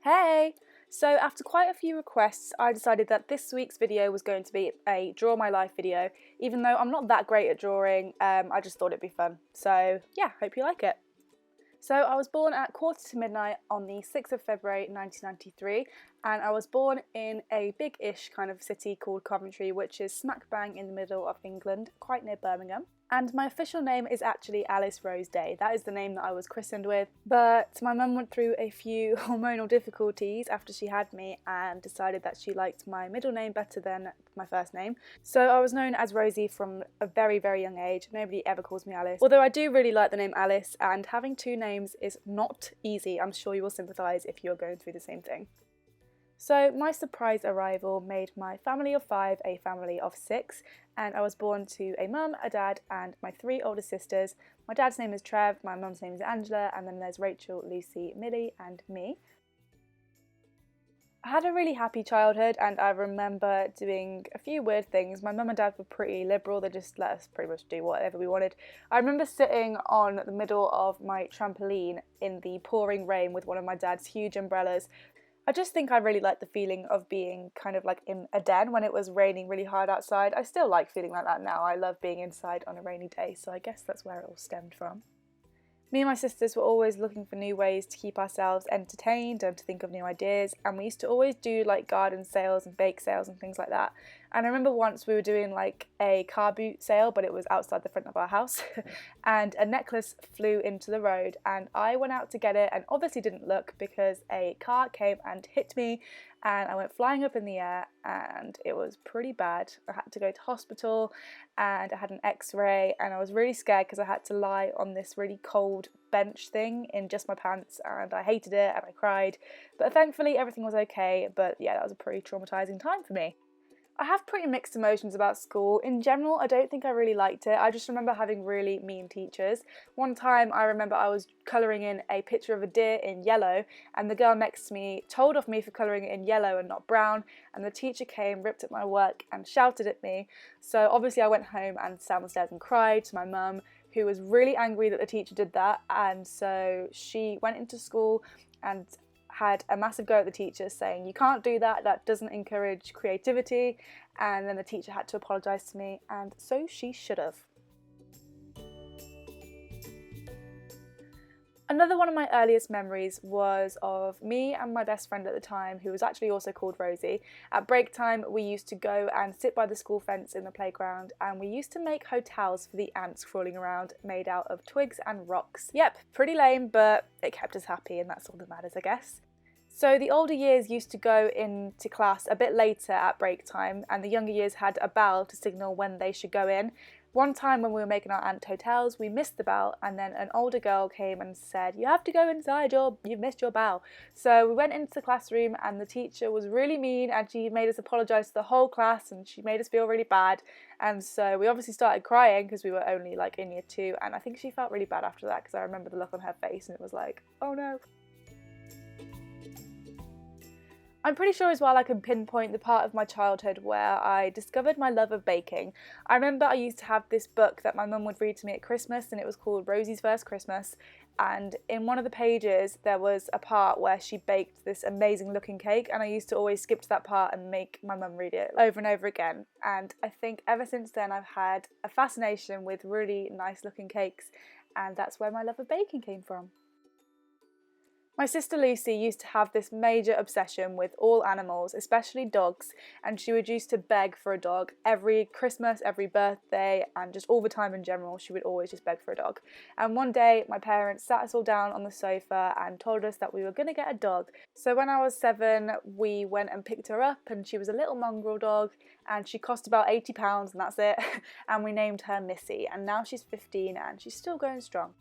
Hey! So after quite a few requests, I decided that this week's video was going to be a draw my life video. Even though I'm not that great at drawing, I just thought it'd be fun. So yeah, hope you like it. So I was born at 1:45 on the 6th of February 1993, and I was born in a big-ish kind of city called Coventry, which is smack bang in the middle of England, quite near Birmingham. And my official name is actually Alice Rose Day. That is the name that I was christened with. But my mum went through a few hormonal difficulties after she had me and decided that she liked my middle name better than my first name. So I was known as Rosie from a very, very young age. Nobody ever calls me Alice. Although I do really like the name Alice, and having two names is not easy. I'm sure you will sympathise if you're going through the same thing. So my surprise arrival made my family of 5 a family of 6, and I was born to a mum, a dad and my 3 older sisters. My dad's name is Trev, my mum's name is Angela, and then there's Rachel, Lucy, Millie and me. I had a really happy childhood, and I remember doing a few weird things. My mum and dad were pretty liberal, they just let us pretty much do whatever we wanted. I remember sitting on the middle of my trampoline in the pouring rain with one of my dad's huge umbrellas. I just think I really like the feeling of being kind of like in a den when it was raining really hard outside. I still like feeling like that now. I love being inside on a rainy day, so I guess that's where it all stemmed from. Me and my sisters were always looking for new ways to keep ourselves entertained and to think of new ideas, and we used to always do like garden sales and bake sales and things like that. And I remember once we were doing like a car boot sale, but it was outside the front of our house and a necklace flew into the road, and I went out to get it and obviously didn't look because a car came and hit me and I went flying up in the air, and it was pretty bad. I had to go to hospital and I had an x-ray, and I was really scared because I had to lie on this really cold bench thing in just my pants, and I hated it and I cried, but thankfully everything was okay. But yeah, that was a pretty traumatizing time for me. I have pretty mixed emotions about school. In general, I don't think I really liked it. I just remember having really mean teachers. One time I remember I was colouring in a picture of a deer in yellow, and the girl next to me told off me for colouring it in yellow and not brown, and the teacher came, ripped up my work and shouted at me. So obviously I went home and sat downstairs and cried to my mum, who was really angry that the teacher did that, and so she went into school and had a massive go at the teacher saying, "You can't do that, that doesn't encourage creativity," and then the teacher had to apologise to me, and so she should have. Another one of my earliest memories was of me and my best friend at the time, who was actually also called Rosie. At break time, we used to go and sit by the school fence in the playground, and we used to make hotels for the ants crawling around made out of twigs and rocks. Yep, pretty lame, but it kept us happy, and that's all that matters, I guess. So the older years used to go into class a bit later at break time, and the younger years had a bell to signal when they should go in. One time when we were making our ant hotels, we missed the bell, and then an older girl came and said, "You have to go inside, you've missed your bell." So we went into the classroom, and the teacher was really mean, and she made us apologise to the whole class, and she made us feel really bad. And so we obviously started crying because we were only like in year 2, and I think she felt really bad after that because I remember the look on her face and it was like, oh no. I'm pretty sure as well I can pinpoint the part of my childhood where I discovered my love of baking. I remember I used to have this book that my mum would read to me at Christmas, and it was called Rosie's First Christmas, and in one of the pages there was a part where she baked this amazing looking cake, and I used to always skip to that part and make my mum read it over and over again. And I think ever since then I've had a fascination with really nice looking cakes, and that's where my love of baking came from. My sister Lucy used to have this major obsession with all animals, especially dogs, and she would used to beg for a dog every Christmas, every birthday, and just all the time in general. She would always just beg for a dog. And one day my parents sat us all down on the sofa and told us that we were going to get a dog. So when I was 7, we went and picked her up, and she was a little mongrel dog, and she cost about £80 and that's it. And we named her Missy, and now she's 15 and she's still going strong.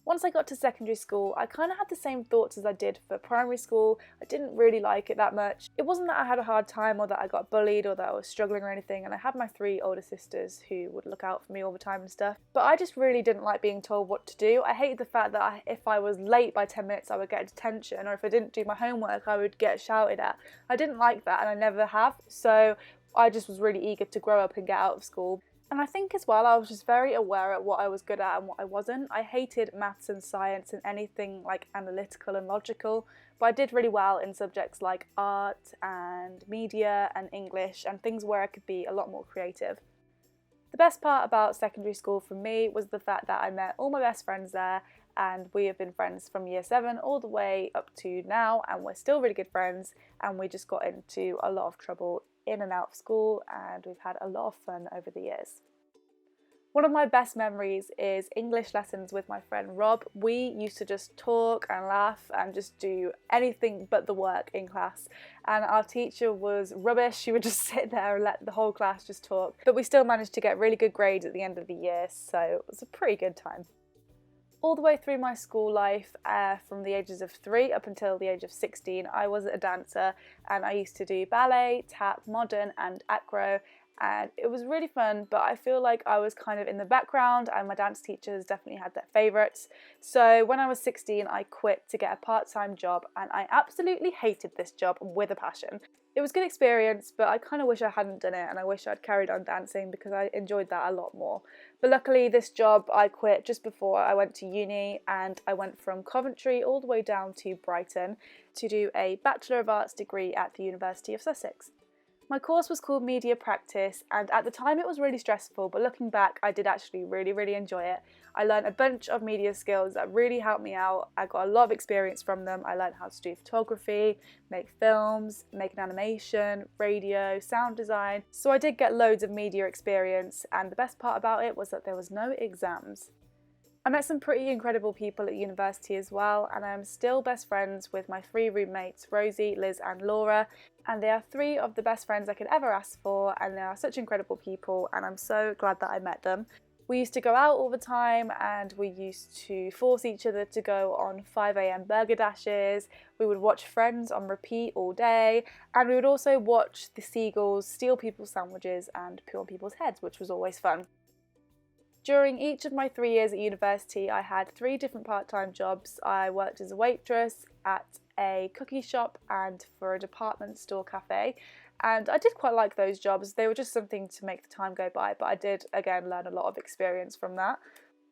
Once I got to secondary school, I kind of had the same thoughts as I did for primary school. I didn't really like it that much. It wasn't that I had a hard time or that I got bullied or that I was struggling or anything, and I had my 3 older sisters who would look out for me all the time and stuff, but I just really didn't like being told what to do. I hated the fact that if I was late by 10 minutes I would get a detention, or if I didn't do my homework I would get shouted at. I didn't like that, and I never have, so I just was really eager to grow up and get out of school. And I think as well, I was just very aware at what I was good at and what I wasn't. I hated maths and science and anything like analytical and logical, but I did really well in subjects like art and media and English and things where I could be a lot more creative. The best part about secondary school for me was the fact that I met all my best friends there, and we have been friends from year 7 all the way up to now, and we're still really good friends, and we just got into a lot of trouble in and out of school, and we've had a lot of fun over the years. One of my best memories is English lessons with my friend Rob. We used to just talk and laugh and just do anything but the work in class. And our teacher was rubbish. She would just sit there and let the whole class just talk. But we still managed to get really good grades at the end of the year, so it was a pretty good time. All the way through my school life, from the ages of 3 up until the age of 16, I was a dancer, and I used to do ballet, tap, modern and acro, and it was really fun, but I feel like I was kind of in the background and my dance teachers definitely had their favourites. So when I was 16, I quit to get a part-time job, and I absolutely hated this job with a passion. It was a good experience, but I kind of wish I hadn't done it, and I wish I'd carried on dancing because I enjoyed that a lot more. But luckily this job I quit just before I went to uni, and I went from Coventry all the way down to Brighton to do a Bachelor of Arts degree at the University of Sussex. My course was called Media Practice, and at the time it was really stressful, but looking back I did actually really enjoy it. I learned a bunch of media skills that really helped me out. I got a lot of experience from them. I learned how to do photography, make films, make an animation, radio, sound design. So I did get loads of media experience, and the best part about it was that there was no exams. I met some pretty incredible people at university as well, and I am still best friends with my 3 roommates, Rosie, Liz and Laura, and they are 3 of the best friends I could ever ask for, and they are such incredible people, and I'm so glad that I met them. We used to go out all the time, and we used to force each other to go on 5 AM burger dashes. We would watch Friends on repeat all day, and we would also watch the seagulls steal people's sandwiches and poo on people's heads, which was always fun. During each of my 3 years at university, I had 3 different part-time jobs. I worked as a waitress at a cookie shop and for a department store cafe, and I did quite like those jobs. They were just something to make the time go by, but I did again learn a lot of experience from that.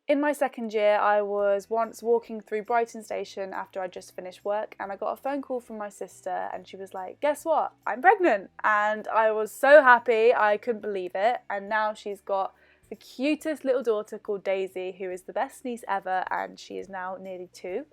In my second year, I was once walking through Brighton Station after I just finished work, and I got a phone call from my sister, and she was like, "Guess what? I'm pregnant!" And I was so happy, I couldn't believe it, and now she's got the cutest little daughter called Daisy, who is the best niece ever, and she is now nearly 2.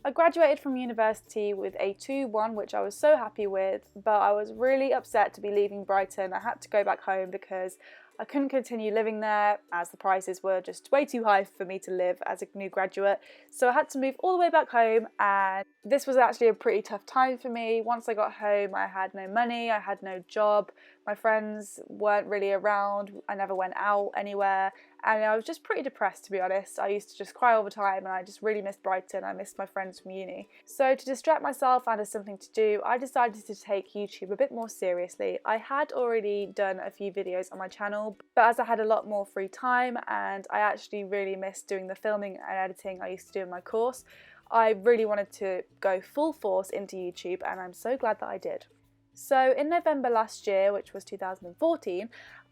I graduated from university with a 2-1, which I was so happy with, but I was really upset to be leaving Brighton. I had to go back home because I couldn't continue living there as the prices were just way too high for me to live as a new graduate. So I had to move all the way back home, and this was actually a pretty tough time for me. Once I got home, I had no money, I had no job, my friends weren't really around, I never went out anywhere, and I was just pretty depressed, to be honest. I used to just cry all the time, and I just really missed Brighton. I missed my friends from uni. So to distract myself and as something to do, I decided to take YouTube a bit more seriously. I had already done a few videos on my channel, but as I had a lot more free time and I actually really missed doing the filming and editing I used to do in my course, I really wanted to go full force into YouTube, and I'm so glad that I did. So in November last year, which was 2014,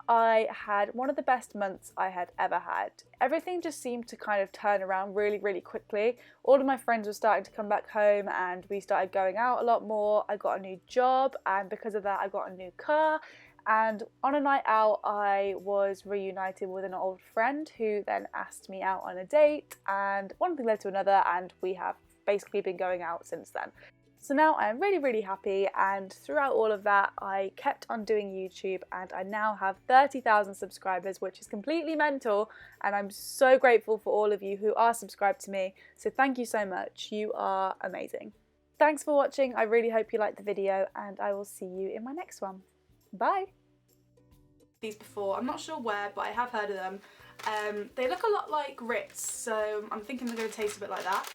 I had one of the best months I had ever had. Everything just seemed to kind of turn around really quickly. All of my friends were starting to come back home, and we started going out a lot more. I got a new job, and because of that I got a new car, and on a night out I was reunited with an old friend who then asked me out on a date, and one thing led to another, and we have basically been going out since then. So now I'm really happy, and throughout all of that I kept on doing YouTube, and I now have 30,000 subscribers, which is completely mental, and I'm so grateful for all of you who are subscribed to me, so thank you so much. You are amazing. Thanks for watching. I really hope you liked the video, and I will see you in my next one. Bye! These before, I'm not sure where, but I have heard of them. They look a lot like Ritz, so I'm thinking they're going to taste a bit like that.